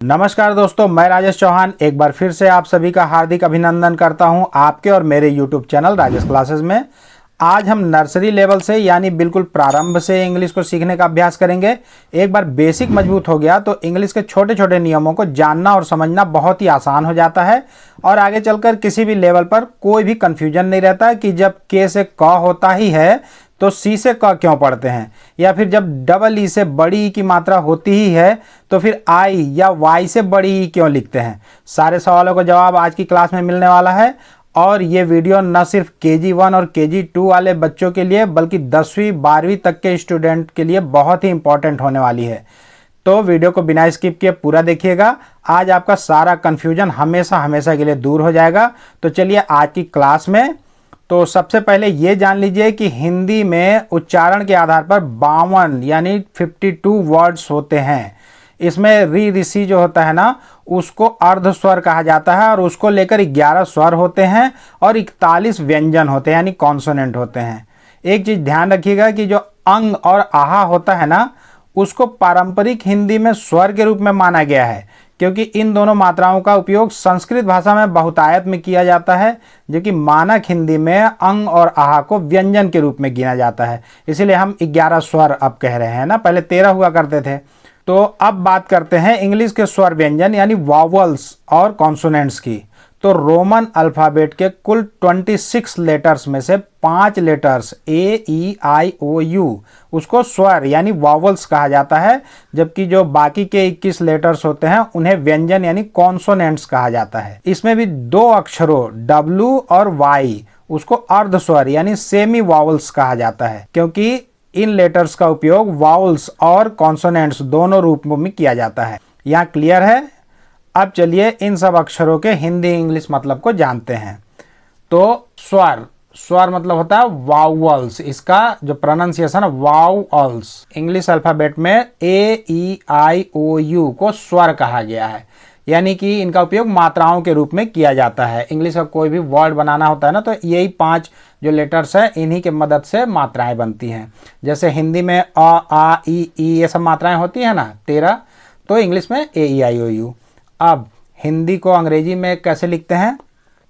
नमस्कार दोस्तों, मैं राजेश चौहान एक बार फिर से आप सभी का हार्दिक अभिनंदन करता हूं आपके और मेरे YouTube चैनल राजेश क्लासेस में। आज हम नर्सरी लेवल से यानी बिल्कुल प्रारंभ से इंग्लिश को सीखने का अभ्यास करेंगे। एक बार बेसिक मजबूत हो गया तो इंग्लिश के छोटे छोटे नियमों को जानना और समझना बहुत ही आसान हो जाता है और आगे चलकर किसी भी लेवल पर कोई भी कन्फ्यूजन नहीं रहता कि जब के से क होता ही है तो सी से क क्यों पढ़ते हैं, या फिर जब डबल ई से बड़ी ई की मात्रा होती ही है तो फिर आई या वाई से बड़ी ई क्यों लिखते हैं। सारे सवालों का जवाब आज की क्लास में मिलने वाला है और ये वीडियो न सिर्फ KG1 और KG2 वाले बच्चों के लिए बल्कि 10वीं 12वीं तक के स्टूडेंट के लिए बहुत ही इंपॉर्टेंट होने वाली है। तो वीडियो को बिना स्किप किए पूरा देखिएगा। आज आपका सारा कन्फ्यूजन हमेशा हमेशा के लिए दूर हो जाएगा। तो चलिए आज की क्लास में तो सबसे पहले ये जान लीजिए कि हिंदी में उच्चारण के आधार पर 52 यानी 52 वर्ड्स होते हैं। इसमें री ऋषि जो होता है ना उसको अर्ध स्वर कहा जाता है और उसको लेकर 11 स्वर होते हैं और 41 व्यंजन होते हैं यानी कॉन्सोनेंट होते हैं। एक चीज़ ध्यान रखिएगा कि जो अंग और आहा होता है ना उसको पारंपरिक हिंदी में स्वर के रूप में माना गया है क्योंकि इन दोनों मात्राओं का उपयोग संस्कृत भाषा में बहुतायत में किया जाता है, जो कि मानक हिंदी में अंग और आहा को व्यंजन के रूप में गिना जाता है। इसीलिए हम 11 स्वर अब कह रहे हैं ना, पहले 13 हुआ करते थे। तो अब बात करते हैं इंग्लिश के स्वर व्यंजन यानी वॉवल्स और कॉन्सोनेंट्स की। तो रोमन अल्फ़ाबेट के कुल 26 लेटर्स में से 5 लेटर्स A-E-I-O-U उसको स्वर यानी वॉवल्स कहा जाता है, जबकि जो बाकी के 21 लेटर्स होते हैं उन्हें व्यंजन यानी कॉन्सोनेंट्स कहा जाता है। इसमें भी 2 अक्षरों W और Y उसको अर्ध स्वर यानी सेमी वॉवल्स कहा जाता है, क्योंकि इन लेटर्स का उपयोग वॉवल्स और कॉन्सोनेंट्स दोनों रूपों में किया जाता है। यहाँ क्लियर है। अब चलिए इन सब अक्षरों के हिंदी इंग्लिश मतलब को जानते हैं। तो स्वर स्वर मतलब होता है वाउअल्स। इसका जो प्रोनाउंसिएशन है वाउअल्स। इंग्लिश अल्फ़ाबेट में A-E-I-O-U को स्वर कहा गया है, यानी कि इनका उपयोग मात्राओं के रूप में किया जाता है। इंग्लिश का कोई भी वर्ड बनाना होता है ना तो यही 5 जो लेटर्स हैं इन्हीं के मदद से मात्राएं बनती हैं। जैसे हिंदी में अ आ ई ई ये सब मात्राएं होती हैं ना 13, तो इंग्लिश में A-E-I-O-U। अब हिंदी को अंग्रेजी में कैसे लिखते हैं?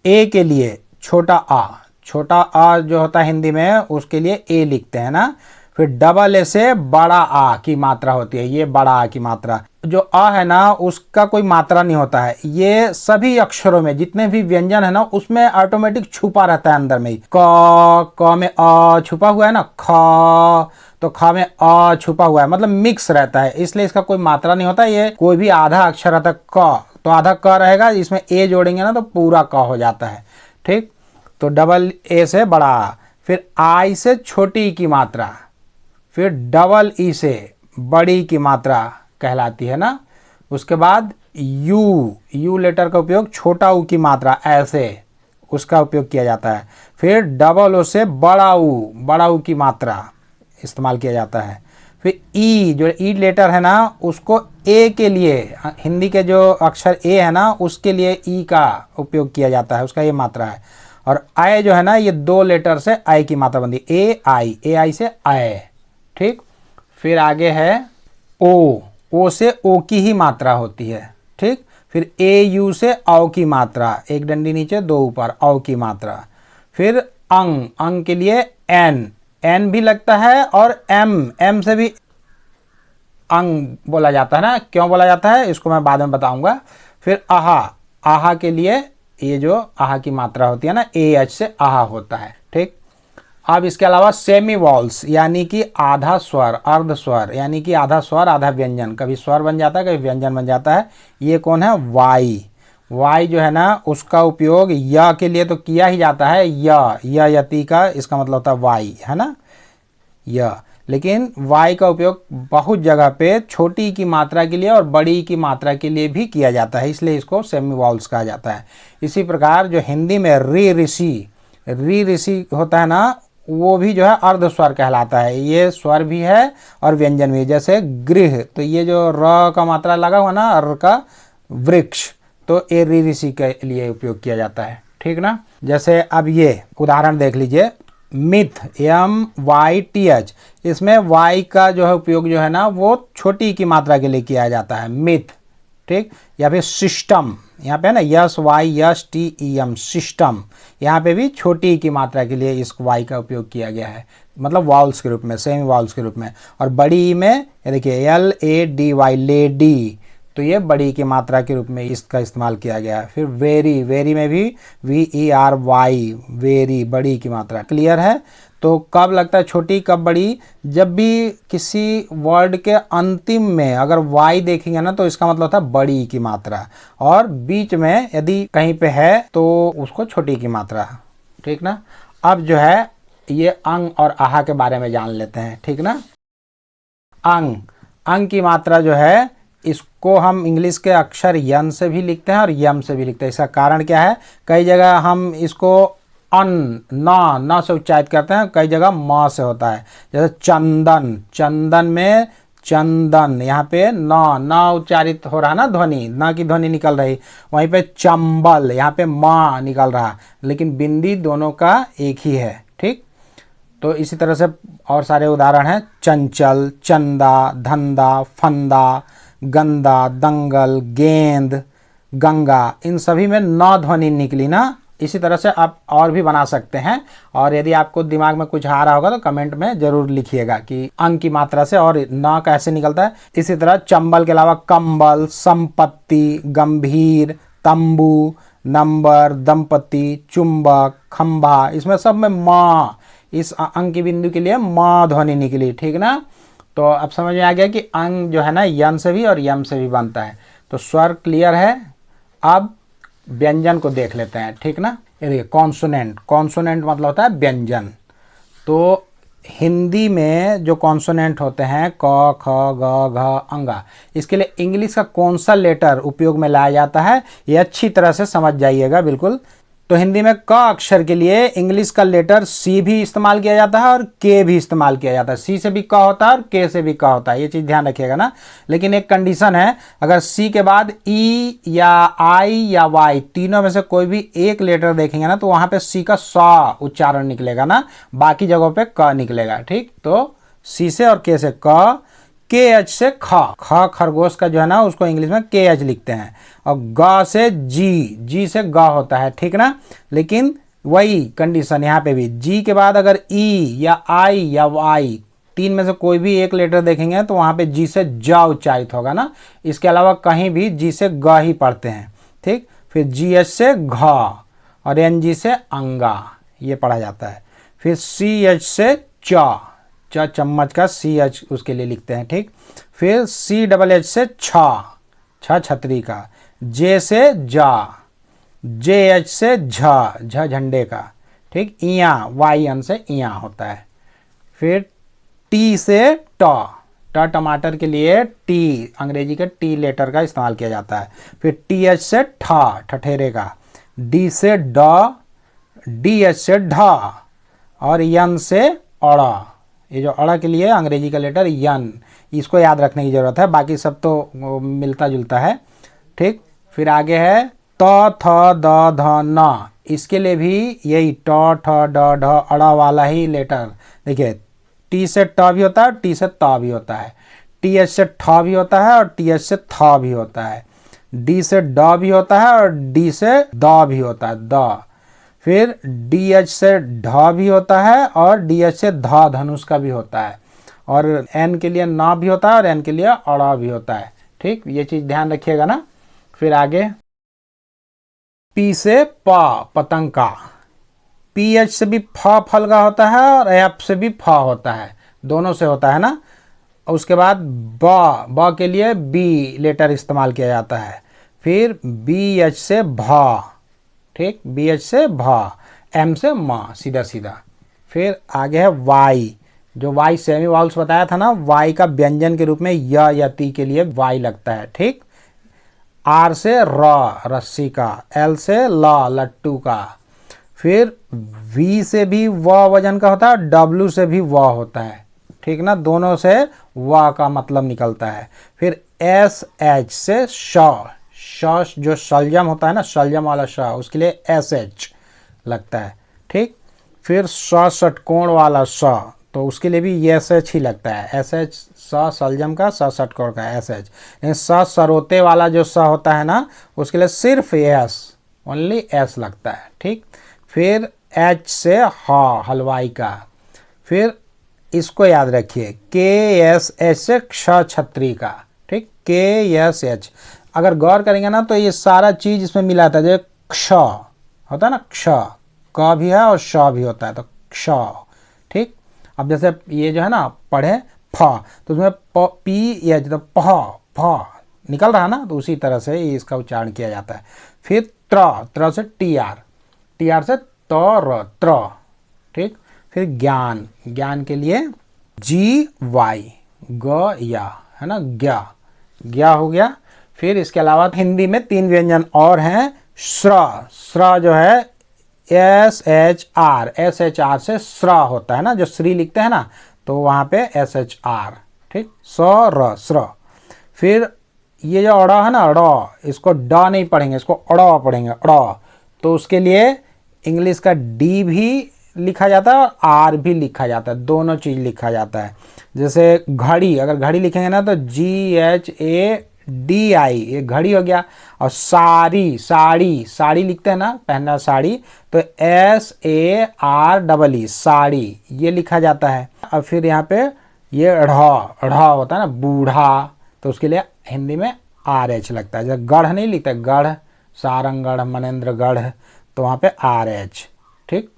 ए के लिए छोटा आ जो होता है हिंदी में उसके लिए ए लिखते हैं ना। फिर डबल ए से बड़ा आ की मात्रा होती है, ये बड़ा आ की मात्रा। जो अ है ना उसका कोई मात्रा नहीं होता है। ये सभी अक्षरों में जितने भी व्यंजन है ना उसमें ऑटोमेटिक छुपा रहता है अंदर में ही। क में अ छुपा हुआ है ना, ख तो ख में अ छुपा हुआ है, मतलब मिक्स रहता है, इसलिए इसका कोई मात्रा नहीं होता। ये कोई भी आधा अक्षर रहता है क तो आधा क रहेगा, इसमें ए जोड़ेंगे ना तो पूरा क हो जाता है। ठीक, तो डबल ए से बड़ा आ, फिर आई से छोटी ई की मात्रा, फिर डबल ई से बड़ी की मात्रा कहलाती है ना। उसके बाद यू लेटर का उपयोग छोटा ऊ की मात्रा ऐसे उसका उपयोग किया जाता है। फिर डबल ओ से बड़ा ऊ की मात्रा इस्तेमाल किया जाता है। फिर ई जो ई लेटर है ना उसको ए के लिए, हिंदी के जो अक्षर ए है ना उसके लिए ई का उपयोग किया जाता है, उसका ये मात्रा है। और आई जो है ना ये 2 लेटर से आई की मात्रा बनती है, ए आई से आई। ठीक, फिर आगे है ओ से ओ की ही मात्रा होती है। ठीक, फिर AU से औ की मात्रा, एक डंडी नीचे 2 ऊपर, औ की मात्रा। फिर अंग के लिए एन भी लगता है और एम से भी अंग बोला जाता है ना। क्यों बोला जाता है इसको मैं बाद में बताऊंगा। फिर आहा के लिए ये जो आहा की मात्रा होती है ना AH से आहा होता है। ठीक, अब इसके अलावा सेमी वॉल्स यानी कि आधा स्वर, अर्ध स्वर यानी कि आधा स्वर आधा व्यंजन, कभी स्वर बन जाता है कभी व्यंजन बन जाता है। ये कौन है? वाई जो है ना उसका उपयोग य के लिए तो किया ही जाता है, यति का इसका मतलब होता है वाई है ना य। लेकिन वाई का उपयोग बहुत जगह पे छोटी ई की मात्रा के लिए और बड़ी ई की मात्रा के लिए भी किया जाता है, इसलिए इसको सेमी वॉल्स कहा जाता है। इसी प्रकार जो हिंदी में री ऋषि होता है ना वो भी जो है अर्ध स्वर कहलाता है। ये स्वर भी है और व्यंजन भी। जैसे गृह, तो ये जो र का मात्रा लगा हुआ ना र का, वृक्ष, तो ये री ऋषि के लिए उपयोग किया जाता है। ठीक ना। जैसे अब ये उदाहरण देख लीजिए, मिथ MYTH, इसमें वाई का जो है उपयोग जो है ना वो छोटी की मात्रा के लिए किया जाता है, मिथ। ठीक, या फिर सिस्टम, यहाँ पे है ना SYSTEM सिस्टम, यहाँ पे भी छोटी की मात्रा के लिए इस वाई का उपयोग किया गया है, मतलब वाउल्स के रूप में, सेमी वाउल्स के रूप में। और बड़ी ई में ये देखिए LADY लेडी, तो ये बड़ी की मात्रा के रूप में इसका इस्तेमाल किया गया है। फिर वेरी, वेरी में भी VERY वेरी, बड़ी की मात्रा। क्लियर है? तो कब लगता है छोटी कब बड़ी? जब भी किसी वर्ड के अंतिम में अगर वाई देखेंगे ना तो इसका मतलब होता है बड़ी की मात्रा, और बीच में यदि कहीं पे है तो उसको छोटी की मात्रा। ठीक ना? अब जो है ये अंग और आहा के बारे में जान लेते हैं। ठीक ना? अंग, अंग की मात्रा जो है इसको हम इंग्लिश के अक्षर यन से भी लिखते हैं और यम से भी लिखते हैं। इसका कारण क्या है? कई जगह हम इसको न से उच्चारित करते हैं, कई जगह म से होता है। जैसे चंदन, चंदन में चंदन, यहाँ पे न उच्चारित हो रहा ना, ध्वनि, न की ध्वनि निकल रही। वहीं पे चंबल, यहाँ पे म निकल रहा, लेकिन बिंदी दोनों का एक ही है। ठीक, तो इसी तरह से और सारे उदाहरण हैं। चंचल, चंदा, धंधा, फंदा, गंदा, दंगल, गेंद, गंगा, इन सभी में न ध्वनि निकली ना। इसी तरह से आप और भी बना सकते हैं, और यदि आपको दिमाग में कुछ आ रहा होगा तो कमेंट में जरूर लिखिएगा कि अंग की मात्रा से और न कैसे निकलता है। इसी तरह चंबल के अलावा कंबल, संपत्ति, गंभीर, तंबू, नंबर, दंपति, चुंबक, खंभा, इसमें सब में म, इस अंग की बिंदु के लिए म ध्वनि निकली। ठीक ना? तो अब समझ में आ गया कि अंग जो है ना यन से भी और यम से भी बनता है। तो स्वर क्लियर है। अब व्यंजन को देख लेते हैं। ठीक ना? ये देखिए कॉन्सोनेंट, कॉन्सोनेंट मतलब होता है व्यंजन। तो हिंदी में जो कॉन्सोनेंट होते हैं क, ख, ग, घ, अंगा, इसके लिए इंग्लिश का कौन सा लेटर उपयोग में लाया जाता है ये अच्छी तरह से समझ जाइएगा बिल्कुल। तो हिंदी में क अक्षर के लिए इंग्लिश का लेटर सी भी इस्तेमाल किया जाता है और के भी इस्तेमाल किया जाता है। सी से भी क होता है और के से भी क होता है, ये चीज़ ध्यान रखिएगा ना। लेकिन एक कंडीशन है, अगर सी के बाद ई या आई या वाई तीनों में से कोई भी एक लेटर देखेंगे ना तो वहाँ पे सी का स उच्चारण निकलेगा ना, बाकी जगहों पे क निकलेगा। ठीक, तो सी से और के से क, के एच से ख, ख खरगोश का जो है ना उसको इंग्लिश में के एच लिखते हैं, और ग से जी, जी से ग होता है। ठीक ना? लेकिन वही कंडीशन यहाँ पे भी, जी के बाद अगर ई या आई या वाई तीन में से कोई भी एक लेटर देखेंगे तो वहाँ पे जी से ज उच्चारित होगा ना, इसके अलावा कहीं भी जी से ग ही पढ़ते हैं। ठीक, फिर जी एच से घ और एन जी से अंगा, ये पढ़ा जाता है। फिर सी एच से च, चम्मच का सी एच उसके लिए लिखते हैं। ठीक, फिर सी डबल एच से छ, छतरी का, जे से जा, जे एच से झ झंडे का। ठीक, इया, वाई एन से इया होता है। फिर टी से ट टमाटर के लिए टी, अंग्रेजी के टी लेटर का इस्तेमाल किया जाता है। फिर टी एच से ठठेरे का, डी से ड, डी एच से ढ, और यन से अड़, ये जो अड़ के लिए अंग्रेजी का लेटर यन, इसको याद रखने की ज़रूरत है, बाकी सब तो मिलता जुलता है। ठीक, फिर आगे है त थ द ध न, इसके लिए भी यही ट ठ ड ढ अड़ वाला ही लेटर। देखिए टी से ट भी होता है, टी से त भी होता है, टी एच से ठ भी होता है और टी एच से थ भी होता है, डी से ड भी होता है और डी से द भी होता है, द। फिर डी एच से ढ भी होता है और डी एच से ध, धनुष का भी होता है, और एन के लिए न भी होता है और एन के लिए अड़ा भी होता है। ठीक, ये चीज़ ध्यान रखिएगा ना। फिर आगे पी से प, पतंग का, पी एच से भी फ फल का होता है और एफ से भी फ होता है, दोनों से होता है ना। उसके बाद ब के लिए बी लेटर इस्तेमाल किया जाता है। फिर बी एच से भ, ठीक, बी एच से भ, एम से म, सीधा सीधा। फिर आगे है वाई, जो वाई सेमी वाउल्स बताया था ना, वाई का व्यंजन के रूप में य या ती के लिए वाई लगता है। ठीक, आर से र, रस्सी का, एल से ल, लट्टू का। फिर वी से भी व वजन का होता है, डब्ल्यू से भी व होता है। ठीक ना, दोनों से व का मतलब निकलता है। फिर एस एच से श, जो शलजम होता है ना, शलजम वाला श, उसके लिए एस एच लगता है। ठीक, फिर षटकोण वाला स, तो उसके लिए भी ये SH ही लगता है। SH स सलजम का, स षटकोण का SH। लेकिन स सरोते वाला जो स होता है ना, उसके लिए सिर्फ S, ओनली S लगता है। ठीक, फिर H से ह हलवाई का। फिर इसको याद रखिए KSH से क्ष छत्री का। ठीक, KSH। अगर गौर करेंगे ना तो ये सारा चीज इसमें मिला था। जो क्ष होता है ना, क्ष, क भी है और श भी होता है, तो क्ष। ठीक, अब जैसे ये जो है ना पढ़े फ, तो उसमें पी या तो फ निकल रहा है ना, तो उसी तरह से इसका उच्चारण किया जाता है। फिर त्र से TR से त्र। ठीक, फिर ज्ञान, ज्ञान के लिए GY, ग या, है ना, ज्ञा हो गया। फिर इसके अलावा हिंदी में 3 व्यंजन और हैं। श्र जो है SHR से श्र होता है ना, जो श्री लिखते हैं ना, तो वहाँ पे SHR। ठीक, श्र। फिर ये जो अड़ है ना, अड़, इसको ड नहीं पढ़ेंगे, इसको अड़ पढ़ेंगे, अड़। तो उसके लिए इंग्लिश का D भी लिखा जाता है और R भी लिखा जाता है, दोनों चीज़ लिखा जाता है। जैसे घड़ी, अगर घड़ी लिखेंगे ना तो GHADI, ये घड़ी हो गया। और साड़ी लिखते हैं ना, पहनना साड़ी, तो SAREE, साड़ी, ये लिखा जाता है। और फिर यहाँ पे ये ढ़ होता है ना, बूढ़ा, तो उसके लिए हिंदी में RH लगता है। जैसे गढ़ नहीं लिखते, गढ़, सारंगढ़, मनेंद्रगढ़, तो वहाँ पे RH। ठीक,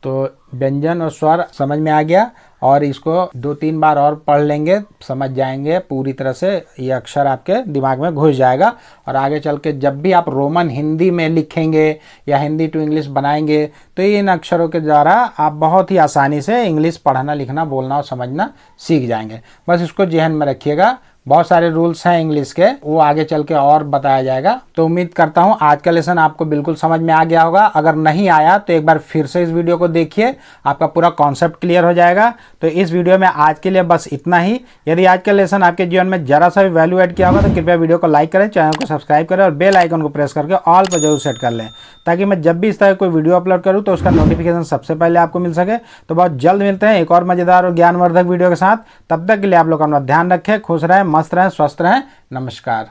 तो व्यंजन और स्वर समझ में आ गया, और इसको 2-3 बार और पढ़ लेंगे, समझ जाएंगे पूरी तरह से, ये अक्षर आपके दिमाग में घुस जाएगा। और आगे चल के जब भी आप रोमन हिंदी में लिखेंगे या हिंदी टू इंग्लिश बनाएंगे, तो इन अक्षरों के द्वारा आप बहुत ही आसानी से इंग्लिश पढ़ना, लिखना, बोलना और समझना सीख जाएंगे। बस इसको ज़हन में रखिएगा। बहुत सारे रूल्स हैं इंग्लिश के, वो आगे चल के और बताया जाएगा। तो उम्मीद करता हूँ आज का लेसन आपको बिल्कुल समझ में आ गया होगा। अगर नहीं आया तो एक बार फिर से इस वीडियो को देखिए, आपका पूरा कॉन्सेप्ट क्लियर हो जाएगा। तो इस वीडियो में आज के लिए बस इतना ही। यदि आज का लेसन आपके जीवन में जरा सा भी वैल्यू ऐड किया होगा तो कृपया वीडियो को लाइक करें, चैनल को सब्सक्राइब करें और बेल आइकन को प्रेस करके ऑल पर जरूर सेट कर लें, ताकि मैं जब भी इस तरह कोई वीडियो अपलोड करूँ तो उसका नोटिफिकेशन सबसे पहले आपको मिल सके। तो बहुत जल्द मिलते हैं एक और मजेदार और ज्ञानवर्धक वीडियो के साथ। तब तक के लिए आप लोग अपना ध्यान रखें, खुश रहें, मस्त रहें, स्वस्थ रहें। नमस्कार।